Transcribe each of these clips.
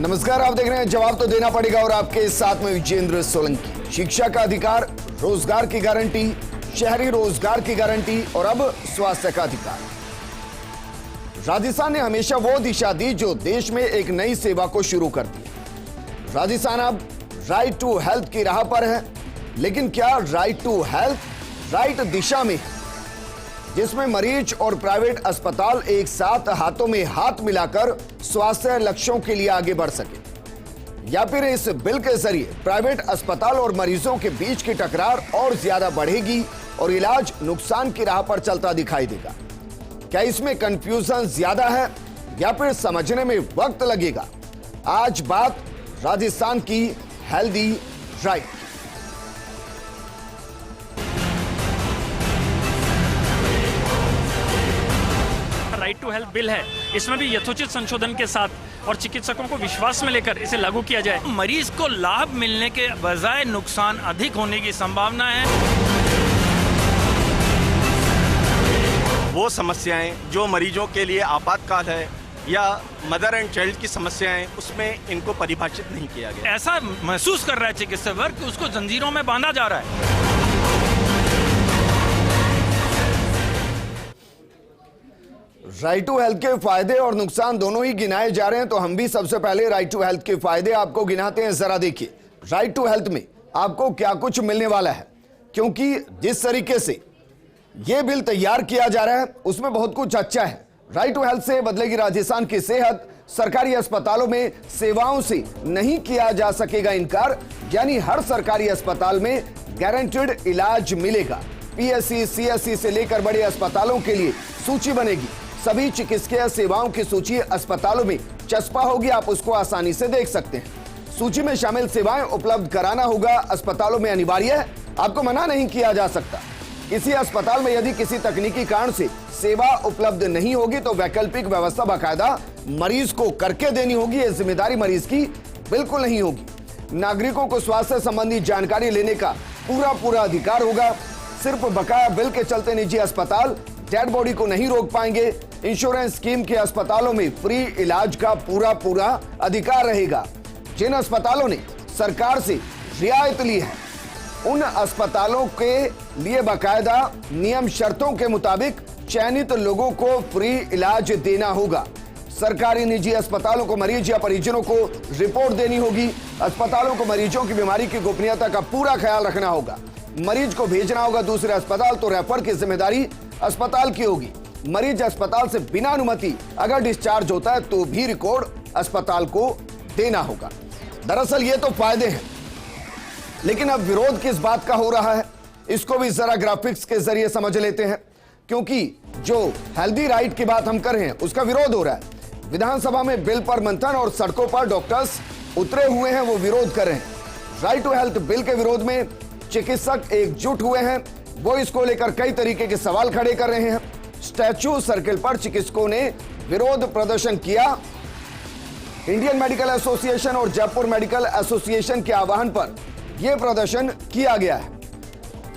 नमस्कार, आप देख रहे हैं जवाब तो देना पड़ेगा और आपके साथ में विजेंद्र सोलंकी। शिक्षा का अधिकार, रोजगार की गारंटी, शहरी रोजगार की गारंटी और अब स्वास्थ्य का अधिकार। राजस्थान ने हमेशा वो दिशा दी जो देश में एक नई सेवा को शुरू कर दी। राजस्थान अब राइट टू हेल्थ की राह पर है, लेकिन क्या राइट टू हेल्थ राइट दिशा में है, जिसमें मरीज और प्राइवेट अस्पताल एक साथ हाथों में हाथ मिलाकर स्वास्थ्य लक्ष्यों के लिए आगे बढ़ सके, या फिर इस बिल के जरिए प्राइवेट अस्पताल और मरीजों के बीच की टकरार और ज्यादा बढ़ेगी और इलाज नुकसान की राह पर चलता दिखाई देगा। क्या इसमें कंफ्यूजन ज्यादा है या फिर समझने में वक्त लगेगा? आज बात राजस्थान की healthy right. Right to health bill है, इसमें भी यथोचित संशोधन के साथ और चिकित्सकों को विश्वास में लेकर इसे लागू किया जाए। मरीज को लाभ मिलने के बजाय नुकसान अधिक होने की संभावना है। वो समस्याएं जो मरीजों के लिए आपातकाल है या मदर एंड चाइल्ड की समस्याएं, उसमें इनको परिभाषित नहीं किया गया। ऐसा महसूस कर रहा है चिकित्सक वर्ग कि उसको जंजीरों में बांधा जा रहा है। राइट टू हेल्थ के फायदे और नुकसान दोनों ही गिनाए जा रहे हैं, तो हम भी सबसे पहले राइट टू हेल्थ के फायदे आपको गिनाते हैं। जरा देखिए राइट टू हेल्थ में आपको क्या कुछ मिलने वाला है, क्योंकि जिस तरीके से यह बिल तैयार किया जा रहा है उसमें बहुत कुछ अच्छा है। राइट टू हेल्थ से बदलेगी राजस्थान की सेहत, सरकारी अस्पतालों में सेवाओं से नहीं किया जा सकेगा इनकार, यानी हर सरकारी अस्पताल में गारंटीड इलाज मिलेगा। पीएससी, सीएससी से लेकर बड़े अस्पतालों के लिए सूची बनेगी। सभी चिकित्सकीय सेवाओं की सूची अस्पतालों में चस्पा होगी, आप उसको आसानी से देख सकते हैं। सूची में शामिल सेवाएं उपलब्ध कराना होगा अस्पतालों में अनिवार्य है, आपको मना नहीं किया जा सकता। किसी अस्पताल में यदि किसी तकनीकी कारण से सेवा उपलब्ध नहीं होगी तो वैकल्पिक व्यवस्था बाकायदा मरीज को करके देनी होगी, यह जिम्मेदारी मरीज की बिल्कुल नहीं होगी। नागरिकों को स्वास्थ्य संबंधी जानकारी लेने का पूरा अधिकार होगा। सिर्फ बकाया बिल के चलते निजी अस्पताल डेड बॉडी को नहीं रोक पाएंगे। इंश्योरेंस स्कीम के अस्पतालों में फ्री इलाज का पूरा अधिकार रहेगा। जिन अस्पतालों ने सरकार से रियायत ली है उन अस्पतालों के लिए बाकायदा नियम शर्तों के मुताबिक चयनित लोगों को फ्री इलाज देना होगा। सरकारी निजी अस्पतालों को मरीज या परिजनों को रिपोर्ट देनी होगी। अस्पतालों को मरीजों की बीमारी की गोपनीयता का पूरा ख्याल रखना होगा। मरीज को भेजना होगा दूसरे अस्पताल तो रेफर की जिम्मेदारी अस्पताल की होगी। मरीज अस्पताल से बिना अनुमति अगर डिस्चार्ज होता है तो भी रिकॉर्ड अस्पताल को देना होगा। दरअसल ये तो फायदे हैं, लेकिन अब विरोध किस बात का हो रहा है इसको भी जरा ग्राफिक्स के जरिए समझ लेते हैं, क्योंकि जो हेल्दी राइट की बात हम कर रहे हैं उसका विरोध हो रहा है। विधानसभा में बिल पर मंथन और सड़कों पर डॉक्टर्स उतरे हुए हैं, वो विरोध कर रहे हैं। राइट टू हेल्थ बिल के विरोध में चिकित्सक एकजुट हुए हैं, वो इसको लेकर कई तरीके के सवाल खड़े कर रहे हैं। स्टैच्यू सर्किल पर चिकित्सकों ने विरोध प्रदर्शन किया। इंडियन मेडिकल एसोसिएशन और जयपुर मेडिकल एसोसिएशन के आह्वान पर यह प्रदर्शन किया गया है।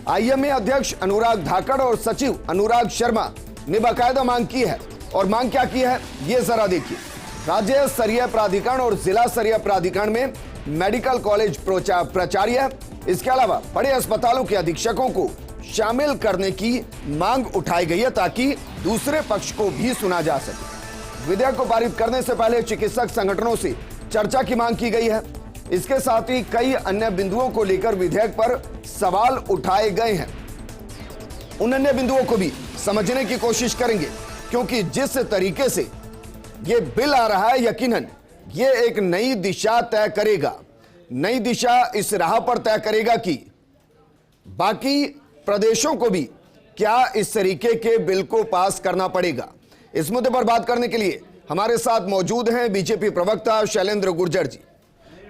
आईएमए अध्यक्ष अनुराग धाकड़ और सचिव अनुराग शर्मा ने बाकायदा मांग की है, और मांग क्या की है यह जरा देखिए। राज्य स्तरीय प्राधिकरण और जिला स्तरीय प्राधिकरण में मेडिकल कॉलेज प्राचार्य, इसके अलावा बड़े अस्पतालों के अधीक्षकों को शामिल करने की मांग उठाई गई है ताकि दूसरे पक्ष को भी सुना जा सके। विधेयक को पारित करने से पहले चिकित्सक संगठनों से चर्चा की मांग की गई है। इसके साथ ही कई अन्य बिंदुओं को लेकर विधेयक पर सवाल उठाए गए हैं। उन अन्य बिंदुओं को भी समझने की कोशिश करेंगे, क्योंकि जिस तरीके से यह बिल आ रहा है यकीनन यह एक नई दिशा तय करेगा। नई दिशा इस राह पर तय करेगा कि बाकी प्रदेशों को भी क्या इस तरीके के बिल को पास करना पड़ेगा। इस मुद्दे पर बात करने के लिए हमारे साथ मौजूद हैं बीजेपी प्रवक्ता शैलेंद्र गुर्जर जी,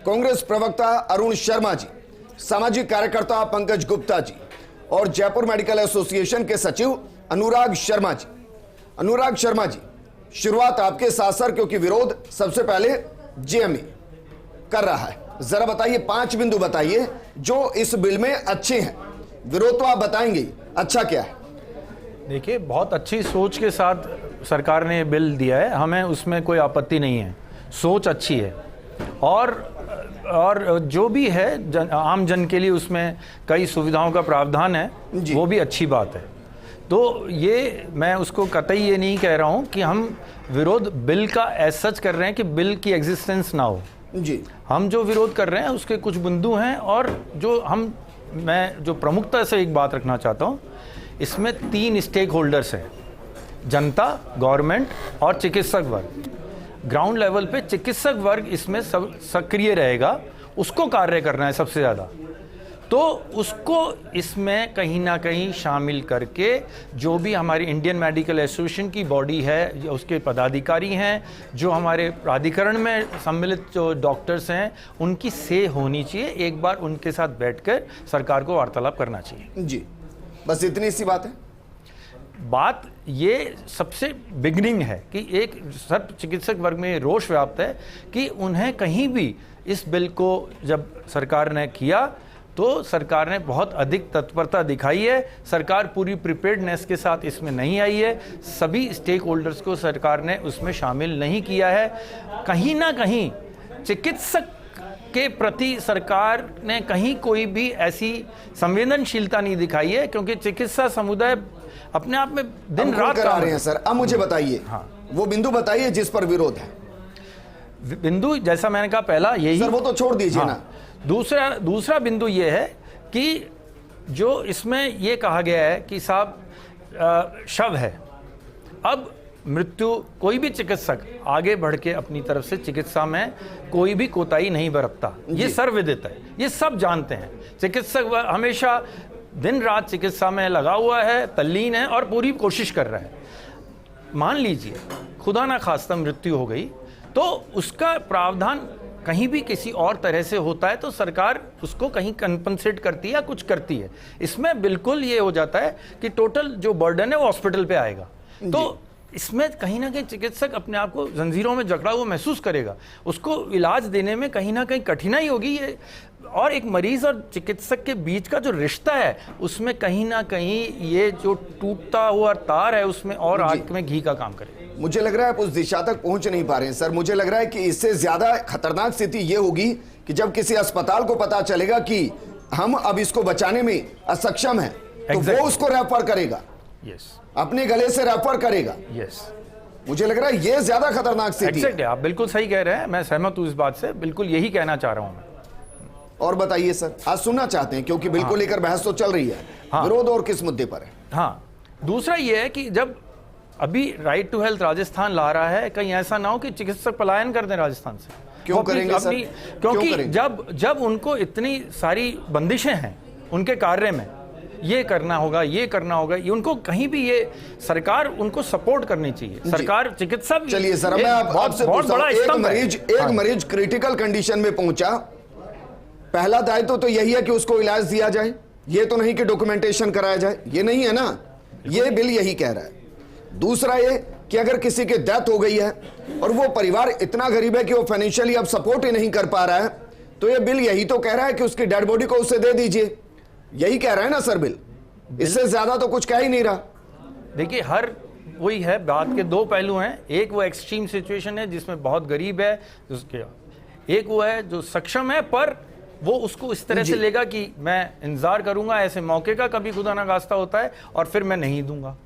कांग्रेस प्रवक्ता अरुण शर्मा जी, सामाजिक कार्यकर्ता पंकज गुप्ता जी और जयपुर मेडिकल एसोसिएशन के सचिव अनुराग शर्मा जी। अनुराग शर्मा जी, शुरुआत आपके साथ सर, क्योंकि विरोध सबसे पहले जेएमए कर रहा है। जरा बताइए, 5 बिंदु बताइए जो इस बिल में अच्छे हैं। विरोध तो आप बताएंगे, अच्छा क्या है? देखिए, बहुत अच्छी सोच के साथ सरकार ने बिल दिया है, हमें उसमें कोई आपत्ति नहीं है, सोच अच्छी है। और जो भी है आम जन के लिए उसमें कई सुविधाओं का प्रावधान है, वो भी अच्छी बात है। तो ये मैं उसको कतई ये नहीं कह रहा हूँ कि हम विरोध बिल का एज सच कर रहे हैं कि बिल की एग्जिस्टेंस ना हो जी। हम जो विरोध कर रहे हैं उसके कुछ बिंदु हैं, और मैं जो प्रमुखता से एक बात रखना चाहता हूँ, इसमें 3 स्टेक होल्डर्स हैं, जनता, गवर्नमेंट और चिकित्सक वर्ग। ग्राउंड लेवल पे चिकित्सक वर्ग इसमें सब सक्रिय रहेगा, उसको कार्य करना है सबसे ज़्यादा। तो उसको इसमें कहीं ना कहीं शामिल करके जो भी हमारी इंडियन मेडिकल एसोसिएशन की बॉडी है, उसके पदाधिकारी हैं, जो हमारे प्राधिकरण में सम्मिलित जो डॉक्टर्स हैं, उनकी से होनी चाहिए। एक बार उनके साथ बैठकर सरकार को वार्तालाप करना चाहिए जी। बस इतनी सी बात है। बात ये सबसे बिगनिंग है कि एक सब चिकित्सक वर्ग में रोष व्याप्त है कि उन्हें कहीं भी इस बिल को जब सरकार ने किया तो सरकार ने बहुत अधिक तत्परता दिखाई है। सरकार पूरी प्रिपेयर्डनेस के साथ इसमें नहीं आई है। सभी स्टेक होल्डर्स को सरकार ने उसमें शामिल नहीं किया है। कहीं ना कहीं चिकित्सक के प्रति सरकार ने कहीं कोई भी ऐसी संवेदनशीलता नहीं दिखाई है, क्योंकि चिकित्सा समुदाय अपने आप में दिन रात करा रहे हैं सर। अब मुझे बताइए, हाँ, वो बिंदु बताइए जिस पर विरोध है। बिंदु जैसा मैंने कहा पहला यही सर, वो तो छोड़ दीजिए हाँ, ना। दूसरा बिंदु ये है कि जो इसमें ये कहा गया है कि साहब शव है, अब मृत्यु, कोई भी चिकित्सक आगे बढ़ के अपनी तरफ से चिकित्सा में कोई भी कोताही नहीं बरतता, ये सर्वविदित है, ये सब जानते हैं। चिकित्सक हमेशा दिन रात चिकित्सा में लगा हुआ है, तल्लीन है और पूरी कोशिश कर रहा है। मान लीजिए खुदा ना खास्ता मृत्यु हो गई तो उसका प्रावधान कहीं भी किसी और तरह से होता है तो सरकार उसको कहीं कंपनसेट करती है या कुछ करती है। इसमें बिल्कुल ये हो जाता है कि टोटल जो बर्डन है वो हॉस्पिटल पे आएगा। तो इसमें कहीं ना कहीं चिकित्सक अपने आप को जंजीरों में जकड़ा हुआ महसूस करेगा, उसको इलाज देने में कहीं ना कहीं कठिनाई होगी। ये और एक मरीज और चिकित्सक के बीच का जो रिश्ता है उसमें कहीं ना कहीं ये जो टूटता हुआ तार है उसमें और आग में घी का काम करेगा। मुझे लग रहा है आप उस दिशा तक पहुंच नहीं पा रहे हैं सर। मुझे लग रहा है कि इससे ज्यादा खतरनाक स्थिति ये होगी कि जब किसी अस्पताल को पता चलेगा कि हम अब इसको बचाने में असक्षम हैं, तो वो उसको रेफर करेगा, अपने गले से रेफर करेगा। मुझे लग रहा है ये ज्यादा खतरनाक स्थिति है। आप बिल्कुल सही कह रहे हैं, मैं सहमत हूं इस बात से, बिल्कुल यही कहना चाह रहा हूं मैं। और बताइए सर, आज सुनना चाहते हैं क्योंकि बिल को लेकर बहस तो चल रही है। विरोध और किस मुद्दे पर है? हाँ, दूसरा ये है कि जब अभी राइट टू हेल्थ राजस्थान ला रहा है, कहीं ऐसा ना हो कि चिकित्सक पलायन कर दें राजस्थान से। क्यों करेंगे सर? क्योंकि जब उनको इतनी सारी बंदिशें हैं उनके कार्य में, ये करना होगा, ये करना होगा, ये उनको कहीं भी ये सरकार उनको सपोर्ट करनी चाहिए। सरकार चिकित्सा भी, चलिए सर, मैं आपसे पूछता हूं, एक मरीज क्रिटिकल कंडीशन में पहुंचा, पहला दायित्व तो यही है कि उसको इलाज दिया जाए, ये तो नहीं कि डॉक्यूमेंटेशन कराया जाए, ये नहीं है ना, ये बिल यही कह रहा है। दूसरा ये कि अगर किसी की डेथ हो गई है और वो परिवार इतना गरीब है कि वो फाइनेंशियली अब सपोर्ट ही नहीं कर पा रहा है, तो ये बिल यही तो कह रहा है कि उसकी डेड बॉडी को उसे दे दीजिए। यही कह रहा है ना सर बिल, इससे ज्यादा तो कुछ कह ही नहीं रहा। देखिए, हर वही है, बात के दो पहलू हैं। एक वो एक्सट्रीम सिचुएशन है जिसमें बहुत गरीब है, एक वो है जो सक्षम है पर वो उसको इस तरह से लेगा कि मैं इंतजार करूंगा ऐसे मौके का, कभी खुदा ना खास्ता होता है और फिर मैं नहीं दूंगा।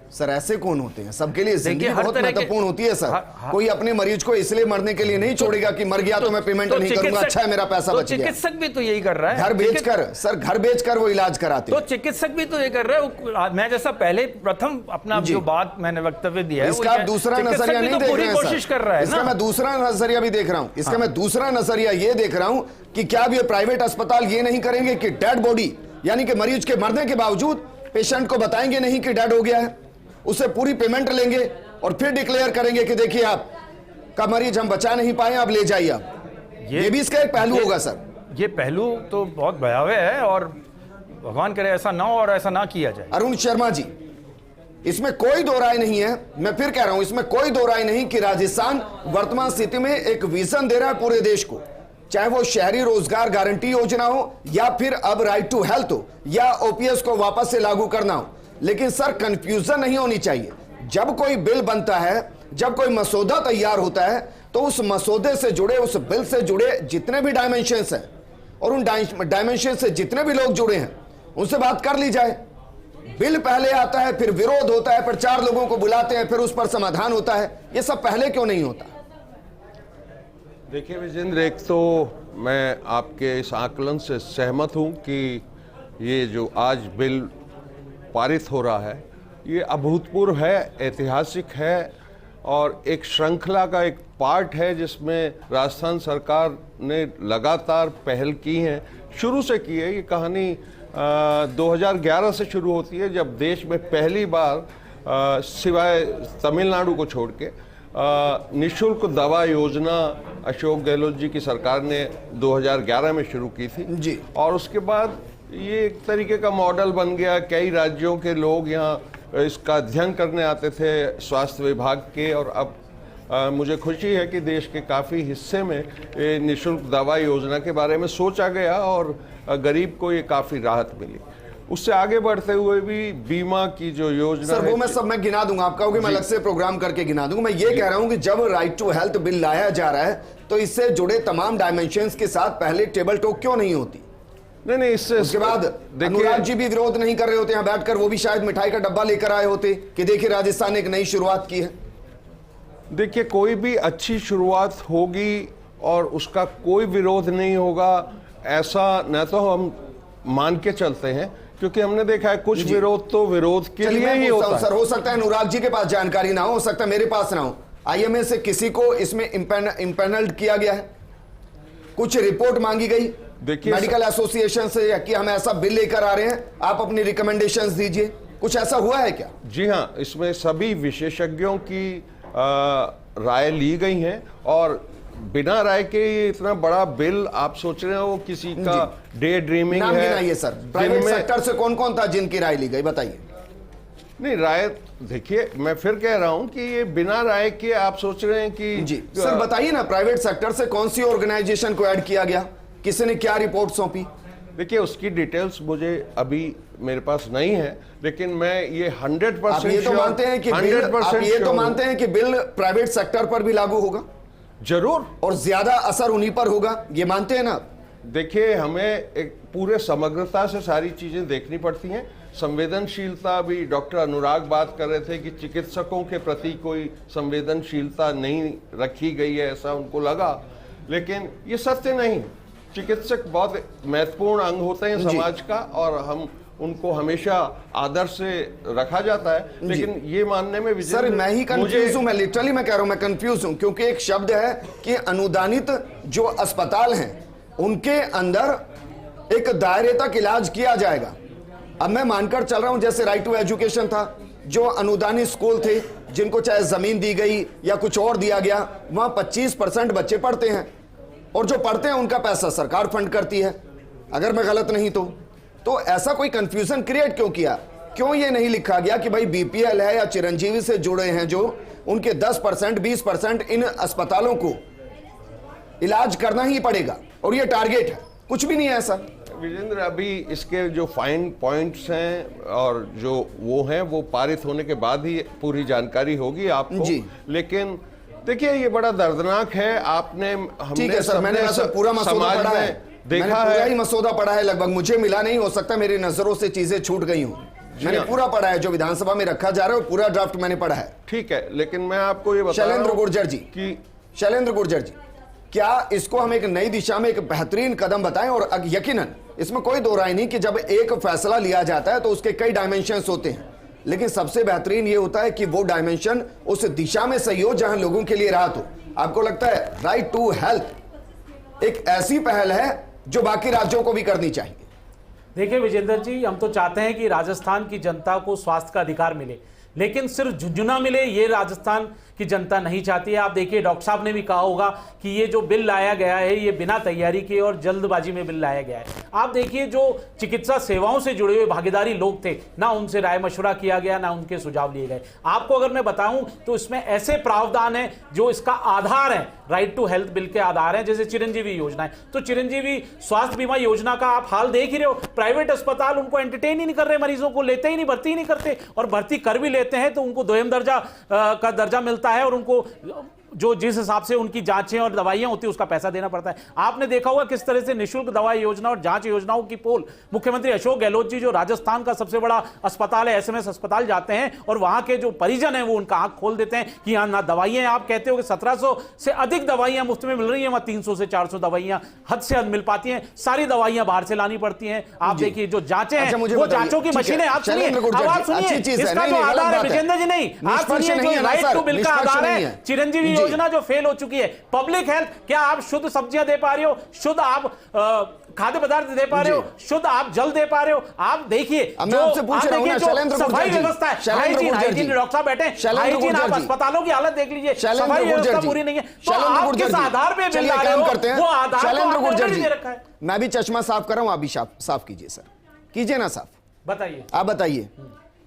सर ऐसे कौन होते हैं? सबके लिए जिंदगी हर बहुत महत्वपूर्ण होती है सर। कोई अपने मरीज को इसलिए मरने के लिए नहीं छोड़ेगा कि मर गया तो मैं पेमेंट नहीं करूंगा, अच्छा है मेरा पैसा बच गया। चिकित्सक भी तो यही कर रहा है, घर बेचकर सर, घर बेचकर वो इलाज कराते हैं। तो चिकित्सक भी तो ये कर रहा है। मैं जैसा पहले प्रथम अपना जो बात मैंने वक्तव्य दिया है, इसका दूसरा नजरिया नहीं देख रहे हैं, कोशिश कर रहा है। इसका मैं दूसरा नजरिया भी देख रहा हूं। इसका मैं दूसरा नजरिया ये देख रहा हूं कि क्या अब ये प्राइवेट अस्पताल ये नहीं करेंगे कि डेड बॉडी, यानी कि मरीज के मरने के बावजूद पेशेंट को बताएंगे नहीं कि डेड हो गया है, उससे पूरी पेमेंट लेंगे और फिर डिक्लेयर करेंगे कि देखिए आप का मरीज हम बचा नहीं पाए, आप ले जाइए। आप ये भी इसका एक पहलू होगा सर। ये पहलू तो बहुत भयावह है और भगवान करे ऐसा ना हो और ऐसा ना किया जाए। अरुण शर्मा जी, इसमें कोई दो राय नहीं है, मैं फिर कह रहा हूं, इसमें कोई दो राय नहीं कि राजस्थान वर्तमान स्थिति में एक विजन दे रहा है पूरे देश को, चाहे वो शहरी रोजगार गारंटी योजना हो या फिर अब राइट टू हेल्थ हो या ओपीएस को वापस से लागू करना हो। लेकिन सर कंफ्यूजन नहीं होनी चाहिए। जब कोई बिल बनता है जब कोई मसौदा तैयार होता है तो उस मसौदे से जुड़े, उस बिल से जुड़े जितने भी डायमेंशंस हैं और उन डायमेंशन से जितने भी लोग जुड़े हैं उनसे बात कर ली जाए। बिल पहले आता है, फिर विरोध होता है, फिर 4 लोगों को बुलाते हैं, फिर उस पर समाधान होता है। ये सब पहले क्यों नहीं होता? देखिए विजेंद्र, एक तो मैं आपके इस आकलन से सहमत हूं कि ये जो आज बिल पारित हो रहा है ये अभूतपूर्व है, ऐतिहासिक है और एक श्रृंखला का एक पार्ट है जिसमें राजस्थान सरकार ने लगातार पहल की है, शुरू से की है। ये कहानी 2011 से शुरू होती है, जब देश में पहली बार सिवाय तमिलनाडु को छोड़ के निःशुल्क दवा योजना अशोक गहलोत जी की सरकार ने 2011 में शुरू की थी जी। और उसके बाद ये एक तरीके का मॉडल बन गया। कई राज्यों के लोग यहाँ इसका अध्ययन करने आते थे स्वास्थ्य विभाग के, और अब मुझे खुशी है कि देश के काफ़ी हिस्से में ये निःशुल्क दवा योजना के बारे में सोचा गया और गरीब को ये काफ़ी राहत मिली। उससे आगे बढ़ते हुए भी बीमा की जो योजना सर, वो मैं सब मैं गिना दूंगा, आप कहोगे मैं अलग से प्रोग्राम करके गिना दूंगा। मैं ये कह रहा हूं कि जब राइट टू हेल्थ बिल लाया जा रहा है तो इससे जुड़े तमाम डायमेंशंस के साथ पहले टेबल टॉक क्यों नहीं होती? नहीं, इससे उसके बाद अनुराग जी भी विरोध नहीं कर रहे होते, यहाँ बैठकर वो भी शायद मिठाई का डब्बा लेकर आए होते कि देखिए राजस्थान ने एक नई शुरुआत की है। देखिए, कोई भी अच्छी शुरुआत होगी और उसका कोई विरोध नहीं होगा, ऐसा न तो हम मान के चलते हैं, क्योंकि हमने देखा है कुछ विरोध तो विरोध के लिए ही होता है। सर, हो सकता है अनुराग जी के पास जानकारी ना हो सकता है मेरे पास ना हो। आईएमए से किसी को इसमें इंपैनल्ड किया गया है, कुछ रिपोर्ट मांगी गई देखिए मेडिकल एसोसिएशन से कि हम ऐसा बिल लेकर आ रहे हैं, आप अपनी रिकमेंडेशंस दीजिए, कुछ ऐसा हुआ है क्या? जी हाँ, इसमें सभी विशेषज्ञों की राय ली गई है और बिना राय के ये इतना बड़ा बिल आप सोच रहे हो किसी का डे ड्रीमिंग नाम है। गिनाइए सर, प्राइवेट सेक्टर से कौन कौन था जिनकी राय ली गई, बताइए। नहीं, राय देखिए, मैं फिर कह रहा हूं कि ये बिना राय के आप सोच रहे हैं कि जी सर बताइए ना, प्राइवेट सेक्टर से कौन सी ऑर्गेनाइजेशन को ऐड किया गया, किसी ने क्या रिपोर्ट सौंपी? देखिए, उसकी डिटेल्स मुझे अभी मेरे पास नहीं है, लेकिन मैं ये 100% ये तो मानते हैं कि बिल, आप ये तो मानते हैं कि बिल प्राइवेट सेक्टर पर भी लागू होगा, जरूर, और ज्यादा असर उन्हीं पर होगा, ये मानते हैं ना? देखिए, हमें एक पूरे समग्रता से सारी चीजें देखनी पड़ती हैं। संवेदनशीलता भी डॉक्टर अनुराग बात कर रहे थे कि चिकित्सकों के प्रति कोई संवेदनशीलता नहीं रखी गई है, ऐसा उनको लगा, लेकिन ये सत्य नहीं। चिकित्सक बहुत महत्वपूर्ण अंग होते हैं समाज का और हम उनको हमेशा आदर से रखा जाता है, लेकिन ये मानने में सर मैं ही कंफ्यूज हूं, मैं लिटरली मैं कह रहा हूं मैं कंफ्यूज हूं, क्योंकि एक शब्द है कि अनुदानित जो अस्पताल हैं उनके अंदर एक दायरे तक इलाज किया जाएगा। अब मैं मानकर चल रहा हूं जैसे राइट टू एजुकेशन था, जो अनुदानित स्कूल थे जिनको चाहे जमीन दी गई या कुछ और दिया गया, वहां 25% बच्चे पढ़ते हैं और जो पढ़ते हैं उनका पैसा सरकार फंड करती है, अगर मैं गलत नहीं तो ऐसा कोई कंफ्यूजन क्रिएट क्यों किया? क्यों ये नहीं लिखा गया कि भाई बीपीएल है या चिरंजीवी से जुड़े हैं जो, उनके 10% 20% इन अस्पतालों को इलाज करना ही पड़ेगा और ये टारगेट है? कुछ भी नहीं है ऐसा। विजेंद्र, अभी इसके जो फाइन पॉइंट्स हैं और जो वो हैं वो पारित होने के बाद ही पूरी जानकारी होगी आपको जी। लेकिन देखिए, ये बड़ा दर्दनाक है। आपने ठीक है सर, मैंने पूरा मसौदा पढ़ा है, देखा है, पूरा ही मसौदा पढ़ा है लगभग, मुझे मिला नहीं, हो सकता मेरी नजरों से चीजें छूट गई हूं। मैंने पूरा पढ़ा है जो विधानसभा में रखा जा रहा है, पूरा ड्राफ्ट मैंने पढ़ा है। ठीक है, लेकिन मैं आपको ये बता रहा हूं शैलेंद्र गुर्जर जी, क्या इसको हम एक नई दिशा में एक बेहतरीन कदम बताएं? और यकीनन इसमें कोई दो राय नहीं कि जब एक फैसला लिया जाता है तो उसके कई डायमेंशंस होते हैं, लेकिन सबसे बेहतरीन ये होता है कि वो डायमेंशन उस दिशा में सही हो जहां लोगों के लिए राहत हो। आपको लगता है राइट टू हेल्थ एक ऐसी पहल है जो बाकी राज्यों को भी करनी चाहिए? देखिए विजेंद्र जी, हम तो चाहते हैं कि राजस्थान की जनता को स्वास्थ्य का अधिकार मिले, लेकिन सिर्फ झुंझुना मिले ये राजस्थान की जनता नहीं चाहती है। आप देखिए, डॉक्टर साहब ने भी कहा होगा कि ये जो बिल लाया गया है ये बिना तैयारी के और जल्दबाजी में बिल लाया गया है। आप देखिए, जो चिकित्सा सेवाओं से जुड़े हुए भागीदारी लोग थे, ना उनसे राय मशवरा किया गया, ना उनके सुझाव लिए गए। आपको अगर मैं बताऊं तो इसमें ऐसे प्रावधान है जो इसका आधार है, राइट टू हेल्थ बिल के आधार है, जैसे चिरंजीवी योजना है। तो चिरंजीवी स्वास्थ्य बीमा योजना का आप हाल देख ही रहे हो, प्राइवेट अस्पताल उनको एंटरटेन ही नहीं कर रहे, मरीजों को लेते ही नहीं, भर्ती ही नहीं करते, और भर्ती कर भी लेते हैं तो उनको दोयम दर्जा का दर्जा मिलता मिलता है और उनको जो जिस हिसाब से उनकी जांचें और दवाइयां होती है उसका पैसा देना पड़ता है। आपने देखा होगा किस तरह से निःशुल्क दवाई योजना और जांच योजनाओं की पोल मुख्यमंत्री अशोक गहलोत जी जो राजस्थान का सबसे बड़ा अस्पताल है एसएमएस अस्पताल जाते हैं और वहां के जो परिजन हैं वो उनका आंख खोल देते हैं कि यहां ना दवाइयां, आप कहते हो कि 1700 से अधिक दवाइयां मुफ्त में मिल रही हैं, वहां 300 से 400 दवाइयां हद से हद मिल पाती हैं, सारी दवाइयां बाहर से लानी पड़ती हैं। आप देखिए जो जांचें हैं वो जांचों की मशीनें, आप सुनिए इसका जो आधार है विजेंद्र जी, नहीं आप सुनिए, जो राइट टू बिल का आधार है चिरंजीवी योजना जो फेल हो चुकी है, पब्लिक हेल्थ, क्या आप शुद्ध सब्जियां दे पा रहे हो, शुद्ध आप खाद्य पदार्थ दे पा रहे हो, शुद्ध आप जल दे पा रहे हो? आप देखिए जो सफाई व्यवस्था है, हाइजीन डॉक्टर साहब बैठे, हाइजीन, आप अस्पतालों की हालत देख लीजिए, सफाई व्यवस्था पूरी नहीं है, तो आप किस आधार पे बिल ला रहे हो? वो आधार तो दे रखा है। मैं भी चश्मा साफ कर रहा हूं, आप भी साफ कीजिए सर, कीजिए ना साफ। बताइए, आप बताइए,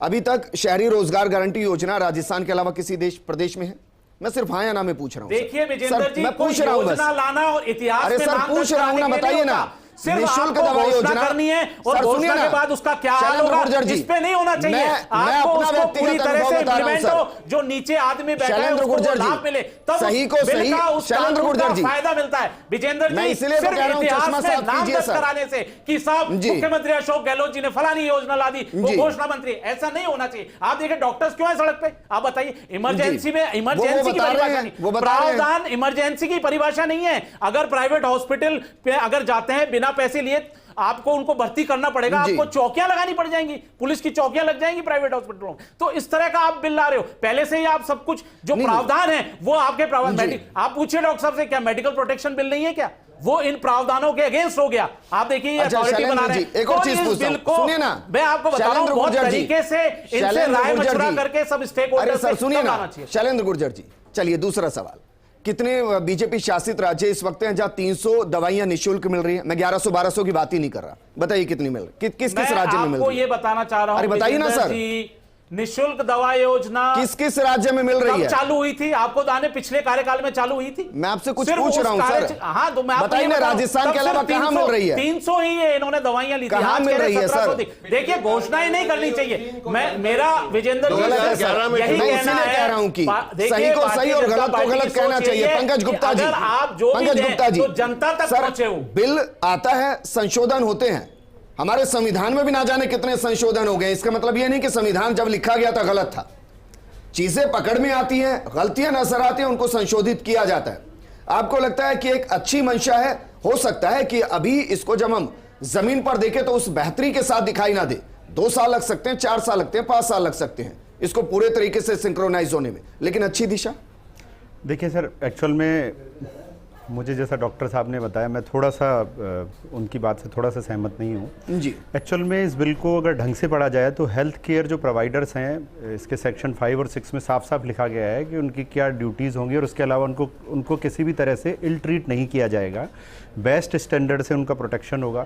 अभी तक शहरी रोजगार गारंटी योजना राजस्थान के अलावा किसी प्रदेश में है? मैं सिर्फ हाँ या ना में पूछ रहा हूं। देखिए विजेंद्र जी, मैं पूछ रहा हूं बस, लाना और इतिहास अरे सर पूछ रहा हूं ना, बताइए ना। निःशुल्क दवाई योजना करनी है और घोषणा के बाद उसका क्या हाल होगा, इस पे नहीं होना चाहिए। आपको उसको पूरी तरह से इम्प्लीमेंट हो, जो नीचे आदमी बैठा है उसको लाभ मिले, तब सही को सही शैलेंद्र गुर्जर जी फायदा मिलता है। विजेंद्र जी सिर्फ इतिहास में नाम दर्ज कराने से कि साहब मुख्यमंत्री अशोक गहलोत जी ने फलानी योजना ला दी, वो घोषणा मंत्री, ऐसा नहीं होना चाहिए। आप देखिए डॉक्टर्स क्यों है सड़क पे, आप बताइए। इमरजेंसी में इमरजेंसी की परिभाषा नहीं, प्रावधान इमरजेंसी की परिभाषा नहीं है। अगर प्राइवेट हॉस्पिटल पे अगर जाते हैं बिना पैसे लिए, आपको उनको भर्ती करना पड़ेगा, आपको चौकियां लगानी पड़ जाएंगी, पुलिस की चौकियां लग जाएंगी प्राइवेट हॉस्पिटलों में। तो इस तरह का आप बिल ला रहे हो, पहले से ही आप सब कुछ जो प्रावधान है वो आपके प्रावधान। आप पूछिए डॉक्टर साहब से, क्या मेडिकल प्रोटेक्शन बिल नहीं है क्या? वो इन प्रावधानों के अगेंस्ट हो गया। आप देखिए ये अथॉरिटी बना रहे हैं। एक और चीज पूछता हूं, सुनिए ना, मैं आपको बता रहा हूं बहुत तरीके से इनसे राय मशवरा करके सब स्टेक होल्डर्स से सुनिए ना शैलेंद्र गुर्जर जी। चलिए दूसरा सवाल, कितने बीजेपी शासित राज्य इस वक्त हैं जहां 300 दवाइयां निःशुल्क मिल रही है? मैं 1100-1200 की बात ही नहीं कर रहा, बताइए कितनी मिल रही, किस राज्य में मिल रही है? आपको ये बताना चाह रहा हूं, अरे बताइए ना सर, निःशुल्क दवा योजना किस राज्य में मिल रही है? चालू हुई थी, आपको दाने पिछले कार्यकाल में चालू हुई थी। मैं आपसे कुछ पूछ रहा हूं सर। हाँ तो मैं बताइए ना, राजस्थान के अलावा कहां मिल रही है? 300 ही है, इन्होंने दवाइयां ली थी। कहां मिल रही है सर? देखिए घोषणाएं नहीं करनी चाहिए। मेरा विजेंद्र जी यही कहना कह रहा हूं कि सही को सही और गलत को गलत कहना चाहिए। पंकज गुप्ता जी, आप जो पंकज गुप्ता जी, जनता तक पहुंचे हो। बिल आता है, संशोधन होते हैं, हमारे संविधान में भी ना जाने कितने संशोधन हो गए। इसका मतलब यह नहीं कि संविधान जब लिखा गया था गलत था। चीजें पकड़ में आती हैं, गलतियां नजर आती हैं, उनको संशोधित किया जाता है। आपको लगता है कि एक अच्छी मंशा है, हो सकता है कि अभी इसको जब हम जमीन पर देखें तो उस बेहतरी के साथ दिखाई ना दे। 2 साल लग सकते हैं, 4 साल लगते हैं, 5 साल लग सकते हैं इसको पूरे तरीके से सिंक्रोनाइज होने में, लेकिन अच्छी दिशा। देखिए सर, एक्चुअल में मुझे जैसा डॉक्टर साहब ने बताया, मैं थोड़ा सा उनकी बात से थोड़ा सा सहमत नहीं हूँ जी। एक्चुअल में इस बिल को अगर ढंग से पढ़ा जाए तो हेल्थ केयर जो प्रोवाइडर्स हैं, इसके सेक्शन 5 और 6 में साफ साफ लिखा गया है कि उनकी क्या ड्यूटीज़ होंगी और उसके अलावा उनको किसी भी तरह से इल ट्रीट नहीं किया जाएगा। बेस्ट स्टैंडर्ड से उनका प्रोटेक्शन होगा।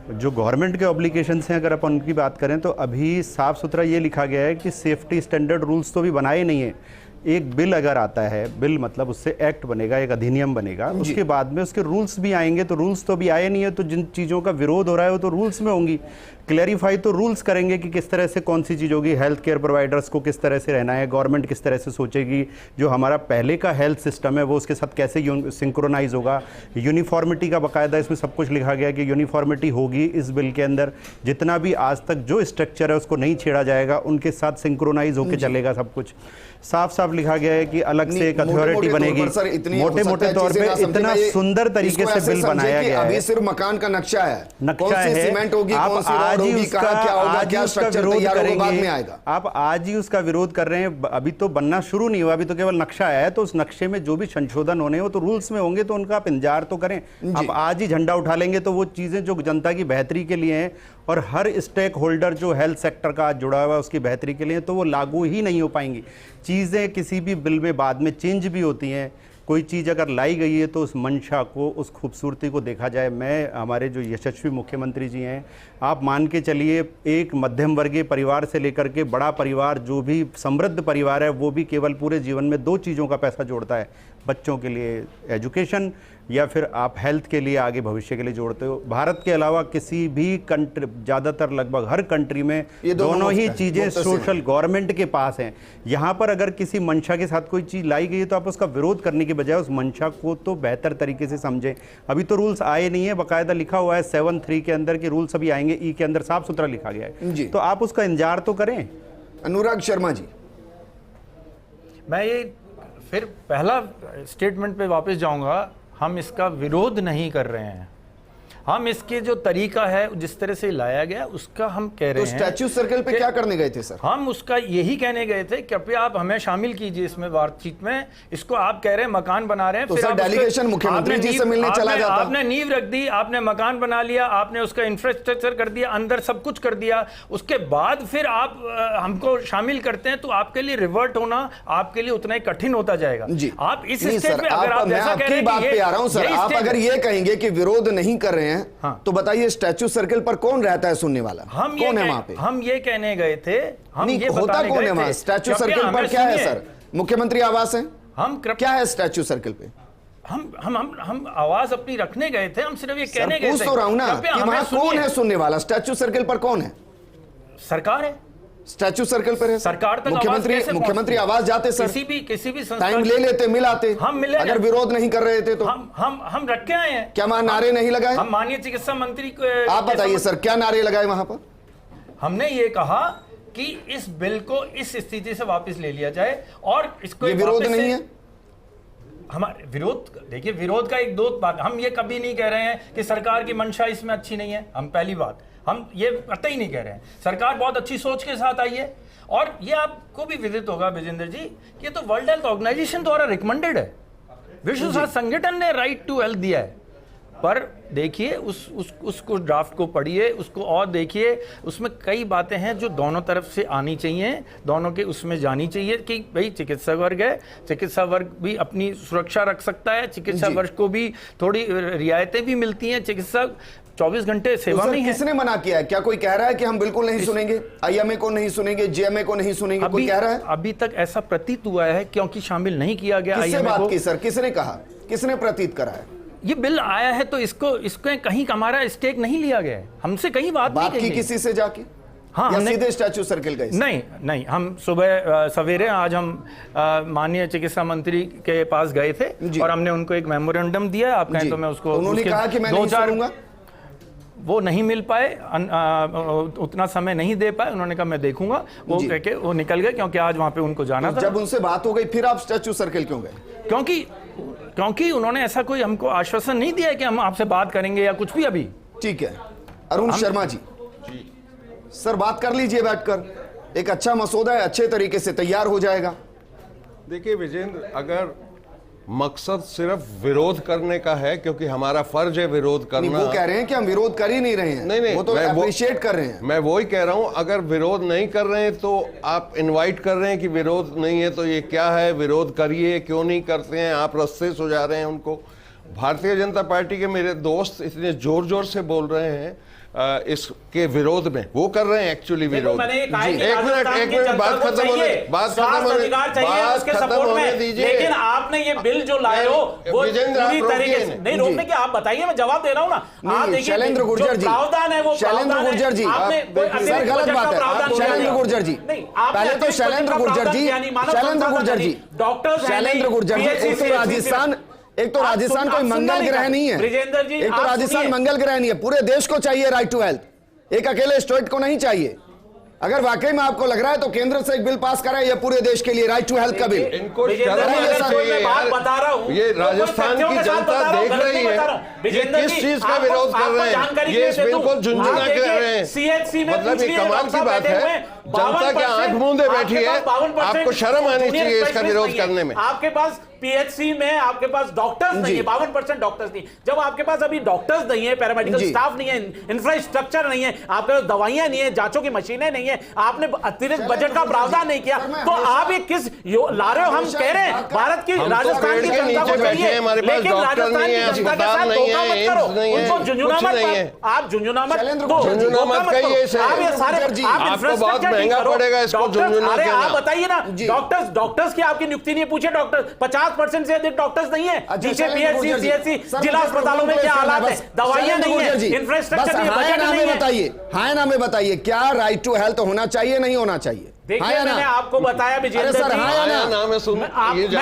जो गवर्नमेंट के ऑब्लिगेशंस हैं, अगर अपन उनकी बात करें तो अभी साफ़ सुथरा ये लिखा गया है कि सेफ्टी स्टैंडर्ड रूल्स तो भी बनाए नहीं है। एक बिल अगर आता है, बिल मतलब उससे एक्ट बनेगा, एक अधिनियम बनेगा, उसके बाद में उसके रूल्स भी आएंगे। तो रूल्स तो अभी आए नहीं है, तो जिन चीज़ों का विरोध हो रहा है वो तो रूल्स में होंगी। क्लैरिफाई तो रूल्स करेंगे कि किस तरह से कौन सी चीज़ होगी, हेल्थ केयर प्रोवाइडर्स को किस तरह से रहना है, गवर्नमेंट किस तरह से सोचेगी, जो हमारा पहले का हेल्थ सिस्टम है वो उसके साथ कैसे सिंक्रोनाइज होगा। यूनिफॉर्मिटी का बाकायदा इसमें सब कुछ लिखा गया कि यूनिफॉर्मिटी होगी इस बिल के अंदर। जितना भी आज तक जो स्ट्रक्चर है उसको नहीं छेड़ा जाएगा, उनके साथ सिंक्रोनाइज होकर चलेगा सब कुछ। साफ साफ लिखा गया है कि अलग से एक अथॉरिटी बनेगी। मोटे मोटे तौर पे इतना सुंदर तरीके से बिल बनाया गया है। अभी सिर्फ मकान का नक्शा है, नक्शा है, सीमेंट होगी, आप आज ही उसका विरोध करेंगे। आप आज ही उसका विरोध कर रहे हैं, अभी तो बनना शुरू नहीं हुआ, अभी तो केवल नक्शा आया है। तो उस नक्शे में जो भी संशोधन होने वो तो रूल्स में होंगे, तो उनका आप इंतजार तो करें। आप आज ही झंडा उठा लेंगे तो वो चीजें जो जनता की बेहतरी के लिए हैं और हर स्टेक होल्डर जो हेल्थ सेक्टर का जुड़ा हुआ है उसकी बेहतरी के लिए, तो वो लागू ही नहीं हो पाएंगी। चीज़ें किसी भी बिल में बाद में चेंज भी होती हैं। कोई चीज़ अगर लाई गई है तो उस मंशा को, उस खूबसूरती को देखा जाए। मैं, हमारे जो यशस्वी मुख्यमंत्री जी हैं, आप मान के चलिए एक मध्यम वर्गीय परिवार से लेकर के बड़ा परिवार, जो भी समृद्ध परिवार है, वो भी केवल पूरे जीवन में 2 चीज़ों का पैसा जोड़ता है, बच्चों के लिए एजुकेशन या फिर आप हेल्थ के लिए आगे भविष्य के लिए जोड़ते हो। भारत के अलावा किसी भी कंट्री, ज़्यादातर लगभग हर कंट्री में ये दोनों ही मुफ्त है, चीज़ें मुफ्त से सोशल गवर्नमेंट के पास हैं। यहाँ पर अगर किसी मंशा के साथ कोई चीज़ लाई गई है तो आप उसका विरोध करने की बजाय उस मंशा को तो बेहतर तरीके से समझें। अभी तो रूल्स आए नहीं है, बाकायदा लिखा हुआ है 7(3) के अंदर के रूल्स अभी आएंगे, ई के अंदर साफ सुथरा लिखा गया है, तो आप उसका इंतजार तो करें। अनुराग शर्मा जी, मैं ये फिर पहला स्टेटमेंट पे वापस जाऊंगा, हम इसका विरोध नहीं कर रहे हैं, हम इसके जो तरीका है जिस तरह से लाया गया उसका हम कह रहे तो हैं। स्टैच्यू सर्कल पे क्या करने गए थे सर? हम उसका यही कहने गए थे, कृपया आप हमें शामिल कीजिए इसमें बातचीत में। इसको आप कह रहे हैं मकान बना रहे हैं, तो फिर सर आप उसको- डेलीगेशन मुख्यमंत्री जी से मिलने चला जाता। आपने नींव रख दी, आपने मकान बना लिया, आपने उसका इंफ्रास्ट्रक्चर कर दिया, अंदर सब कुछ कर दिया, उसके बाद फिर आप हमको शामिल करते हैं, तो आपके लिए रिवर्ट होना आपके लिए उतना ही कठिन होता जाएगा। जी आप इस नहीं स्टेज सर, पे अगर आप मैं जैसा कह रहे आपकी हैं बात कि पे आ रहा हूं सर, यही आप स्टेज अगर है। ये कहेंगे कि विरोध नहीं कर रहे हैं, हाँ। तो बताइए स्टैच्यू सर्कल पर कौन रहता है सुनने वाला? हम कौन है वहां पे? हम ये कहने गए थे, हम नहीं, ये होता बताने कौन गए है वहां? थे, स्टैच्यू कृपया सर्कल पर हमें क्या है सुनिए। सर? मुख्यमंत्री आवास है? हम क्या है स्टैच्यू सर्कल पे? हम आवाज अपनी रखने गए थे, हम सिर्फ ये सर कहने गए पूछ थे। तो रहा हूं ना कृपया कि हमें वहां सुनिए। कौन है सुनने वाला? स्टैच्यू सर्कल पर कौन है? सरकार है, स्टैच्यू सर्कल पर है सरकार तक मुख्यमंत्री आवाज कैसे मुख्यमंत्री पहुंचती? आवाज जाते सर, किसी भी संस्था टाइम ले लेते, मिल आते, हम मिले अगर नहीं। विरोध नहीं कर रहे थे तो हम रख के आए हैं। क्या वहां नारे नहीं लगाए? हम माननीय चिकित्सा मंत्री को आप बताइए सर, क्या नारे लगाए वहां पर? हमने ये कहा कि इस बिल को इस स्थिति से वापस ले लिया जाए और इसको ये विरोध वापस से- नहीं है? हमारे विरोध, देखिए विरोध का एक दो बात, हम ये कभी नहीं कह रहे हैं कि सरकार की मंशा इसमें अच्छी नहीं है। हम पहली बात हम ये कतई नहीं कह रहे हैं, सरकार बहुत अच्छी सोच के साथ आई है। और ये आपको भी विदित होगा विजेंद्र जी, कि ये तो वर्ल्ड हेल्थ ऑर्गेनाइजेशन द्वारा रिकमेंडेड है, विश्व स्वास्थ्य संगठन ने राइट टू हेल्थ दिया है। पर देखिए उसको ड्राफ्ट को पढ़िए, उसको और देखिए, उसमें कई बातें हैं जो दोनों तरफ से आनी चाहिए, दोनों के उसमें जानी चाहिए कि भाई चिकित्सा वर्ग है, चिकित्सा वर्ग भी अपनी सुरक्षा रख सकता है, चिकित्सा वर्ग को भी थोड़ी रियायतें भी मिलती हैं, चिकित्सा 24 घंटे सेवा तो में सर है। किसने मना किया है? क्या कोई कह रहा है कि हम बिल्कुल नहीं सुनेंगे, IMA को नहीं सुनेंगे, GMA को नहीं सुनेंगे? कोई कह रहा है? अभी तक ऐसा प्रतीत हुआ है, क्योंकि शामिल नहीं किया गया किससे IMA बात को। की सर? किसने कहा? किसने प्रतीत करा है? ये बिल आया है तो इसको कहीं हमारा स्टेक नहीं लिया गया है, हमसे कहीं बात नहीं की गई। किसी से जाके? हाँ, या हमने सीधे स्टैच्यू सर्कल गए? नहीं, हम सुबह सवेरे आज हम माननीय चिकित्सा मंत्री के पास गए थे और हमने उनको एक मेमोरेंडम दिया। आप कहें तो मैं उसको, उन्होंने कहा कि मैं नहीं सुनूंगा, वो नहीं मिल पाए, उतना समय नहीं दे पाए, उन्होंने कहा मैं देखूंगा, वो कह के वो निकल गए, क्योंकि आज वहां पे उनको जाना था। जब उनसे बात हो गई फिर आप स्टैच्यू सर्कल क्यों गए? क्योंकि उन्होंने ऐसा कोई हमको आश्वासन नहीं दिया है कि हम आपसे बात करेंगे या कुछ भी अभी। ठीक है, अरुण शर्मा जी, सर बात कर लीजिए बैठकर, एक अच्छा मसौदा है, अच्छे तरीके से तैयार हो जाएगा। देखिए विजेंद्र, अगर मकसद सिर्फ विरोध करने का है, क्योंकि हमारा फर्ज है विरोध करना। वो कह रहे हैं कि हम विरोध कर ही नहीं रहे हैं। नहीं, वो तो अप्रिशिएट कर रहे हैं। मैं वही कह रहा हूं, अगर विरोध नहीं कर रहे हैं तो आप इनवाइट कर रहे हैं कि विरोध नहीं है तो ये क्या है, विरोध करिए, क्यों नहीं करते हैं, आप रस्ते सुझा रहे हैं उनको। भारतीय जनता पार्टी के मेरे दोस्त इतने जोर जोर से बोल रहे हैं इसके विरोध में, वो कर रहे हैं एक्चुअली विरोध। एक मिनट, बात खत्म होने दीजिए। लेकिन आपने ये बिल जो लाए हो वो पूरी तरीके से नहीं रोकने की, आप बताइए, मैं जवाब दे रहा हूँ ना। आप देखिए शैलेंद्र गुर्जर जी, प्रावधान है वो शैलेंद्र गुर्जर जी, सर गलत बात है। शैलेंद्र गुर्जर जी, पहले तो शैलेंद्र गुर्जर जी, डॉक्टर्स, शैलेंद्र गुर्जर जी, एक तो राजस्थान कोई मंगल ग्रह नहीं है, ब्रिजेंद्र जी, एक तो राजस्थान मंगल ग्रह नहीं है, पूरे देश को चाहिए राइट टू हेल्थ, एक अकेले स्टेट को नहीं चाहिए। अगर वाकई में आपको लग रहा है तो केंद्र से एक बिल पास कराए, ये पूरे देश के लिए राइट टू हेल्थ का बिल। इनको बता रहा हूं, ये राजस्थान की जनता देख रही है, ये किस चीज का विरोध कर रहे हैं, ये इस बिल को झुंझुना कर रहे हैं। मतलब ये कमाल की बात है, जनता क्या आंख मूंदे बैठी है, आपको शर्म आनी चाहिए इसका विरोध करने में। आपके पास PHC में आपके पास डॉक्टर्स नहीं है, 52% डॉक्टर्स नहीं। जब आपके पास अभी डॉक्टर्स नहीं है, पैरामेडिकल स्टाफ नहीं है, इंफ्रास्ट्रक्चर नहीं है, आपके पास दवाइयां नहीं है, जांचों की मशीनें नहीं है, आपने अतिरिक्त बजट का प्रावधान नहीं किया, तो आप ये किस ला रहे हो? हम कह रहे हैं भारत की, राजस्थान की जनता को चाहिए, लेकिन राजस्थान की जनता के साथ धोखा मत करो, उनको झुंझुना मत, आप झुंझुना मत, झुंझुना मत कहिए, आप ये सारे आपको बहुत महंगा पड़ेगा इसको झुंझुनू अरे देना। आप बताइए ना, डॉक्टर्स की आपकी नियुक्ति नहीं पूछे, डॉक्टर 50% से अधिक डॉक्टर्स नहीं है। नीचे पीएचसी, सीएचसी, जिला अस्पतालों में क्या हालात है, दवाइयां नहीं है, इंफ्रास्ट्रक्चर नहीं है, बजट नहीं है। बताइए, हाँ ना में बताइए, क्या राइट टू हेल्थ होना चाहिए, नहीं होना चाहिए? देखिए मैंने आपको बताया विजेंद्र जी, मैं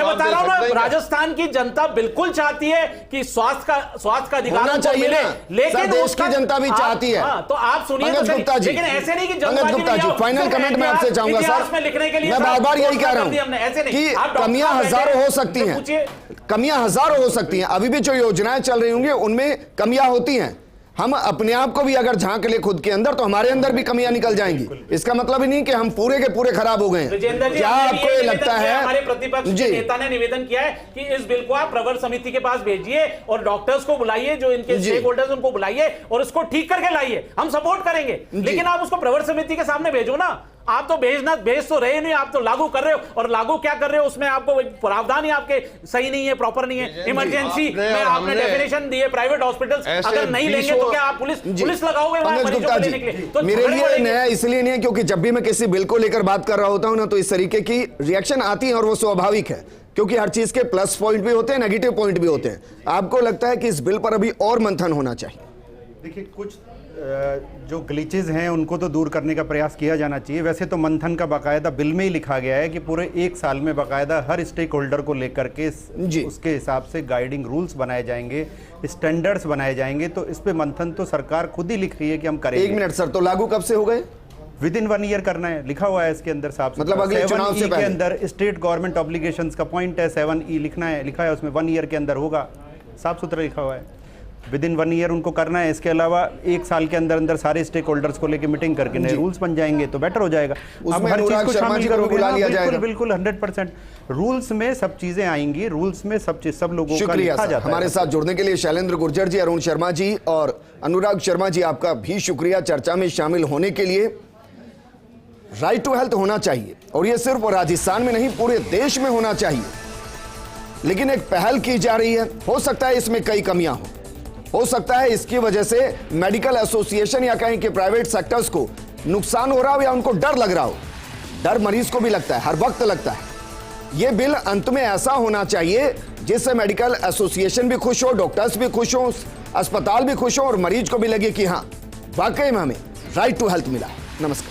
बता रहा हूं ना, राजस्थान की जनता बिल्कुल चाहती है कि स्वास्थ्य का अधिकार उनको मिले, लेकिन देश की जनता भी चाहती है। तो आप सुनिए, लेकिन ऐसे नहीं कि पंकज गुप्ता जी, फाइनल कमेंट मैं आपसे चाहूंगा सर। लिखने के लिए मैं बार बार यही कह रहा हूं ऐसे नहीं कि कमियां हजारों हो सकती हैं, कमियां हजारों हो सकती हैं, अभी भी जो योजनाएं चल रही होंगी उनमें कमियां होती हैं। हम अपने आप को भी अगर झांक ले खुद के अंदर, तो हमारे अंदर भी कमियां निकल जाएंगी। इसका मतलब ही नहीं कि हम पूरे के पूरे खराब हो गए हैं। क्या आपको ये लगता है? हमारे प्रतिपक्ष के नेता ने निवेदन किया है कि इस बिल को आप प्रवर समिति के पास भेजिए और डॉक्टर्स को बुलाइए, जो इनके स्टेक होल्डर्स उनको बुलाइए और इसको ठीक करके लाइए, हम सपोर्ट करेंगे। लेकिन आप उसको प्रवर समिति के सामने भेजो ना। आप तो भेज तो रहे नहीं, आप तो लागू कर रहे हो, और लागू क्या कर रहे हो उसमें आपको प्रावधान ही आपके सही नहीं है, प्रॉपर नहीं है। इमरजेंसी में आपने डेफिनेशन दी है, प्राइवेट हॉस्पिटल्स अगर नहीं लेंगे तो क्या आप पुलिस लगाओगे वहां मरीजों को लेने के लिए? तो मेरे लिए नया इसलिए नहीं है क्योंकि जब भी मैं किसी बिल को लेकर बात कर रहा होता हूं ना, तो इस तरीके की रिएक्शन आती है और वो स्वाभाविक है, क्योंकि हर चीज के प्लस पॉइंट भी होते हैं, नेगेटिव पॉइंट भी होते हैं। आपको लगता है कि इस बिल पर अभी और मंथन होना चाहिए? देखिए, कुछ जो ग्लिचेज हैं उनको तो दूर करने का प्रयास किया जाना चाहिए। वैसे तो मंथन का बाकायदा बिल में ही लिखा गया है कि पूरे 1 साल में बाकायदा हर स्टेक होल्डर को लेकर के उसके हिसाब से गाइडिंग रूल्स बनाए जाएंगे, स्टैंडर्ड्स बनाए जाएंगे। तो इस पे मंथन तो सरकार खुद ही लिख रही है कि हम करेंगे। 1 मिनट सर, तो लागू कब से हो गए? विदिन 1 ईयर करना है, लिखा हुआ है इसके अंदर साफ। मतलब अगले चुनाव से के अंदर स्टेट गवर्नमेंट ऑब्लिगेशंस का पॉइंट है 7E लिखा है उसमें 1 ईयर के अंदर होगा, साफ सुथरा लिखा हुआ है। विदिन 1 ईयर उनको करना है। इसके अलावा 1 साल के अंदर सारे स्टेक होल्डर्स को लेकर मीटिंग करके नए रूल्स बन जाएंगे तो बेटर हो जाएगा। अब हर चीज को शामिल करोगे ना? बिल्कुल बिल्कुल 100% रूल्स में सब चीजें आएंगी, रूल्स में सब लोगों का लिखा जाता है। हमारे साथ जुड़ने के लिए शैलेंद्र गुर्जर जी, अरुण शर्मा जी और अनुराग शर्मा जी, आपका भी शुक्रिया चर्चा में शामिल होने के लिए। राइट टू हेल्थ होना चाहिए, और ये सिर्फ राजस्थान में नहीं पूरे देश में होना चाहिए, लेकिन एक पहल की जा रही है। हो सकता है इसमें कई कमियां हो सकता है इसकी वजह से मेडिकल एसोसिएशन या कहीं के प्राइवेट सेक्टर्स को नुकसान हो रहा हो या उनको डर लग रहा हो। डर मरीज को भी लगता है, हर वक्त लगता है। यह बिल अंत में ऐसा होना चाहिए जिससे मेडिकल एसोसिएशन भी खुश हो, डॉक्टर्स भी खुश हो, अस्पताल भी खुश हो और मरीज को भी लगे कि हां वाकई में हमें राइट टू हेल्थ मिला। नमस्कार।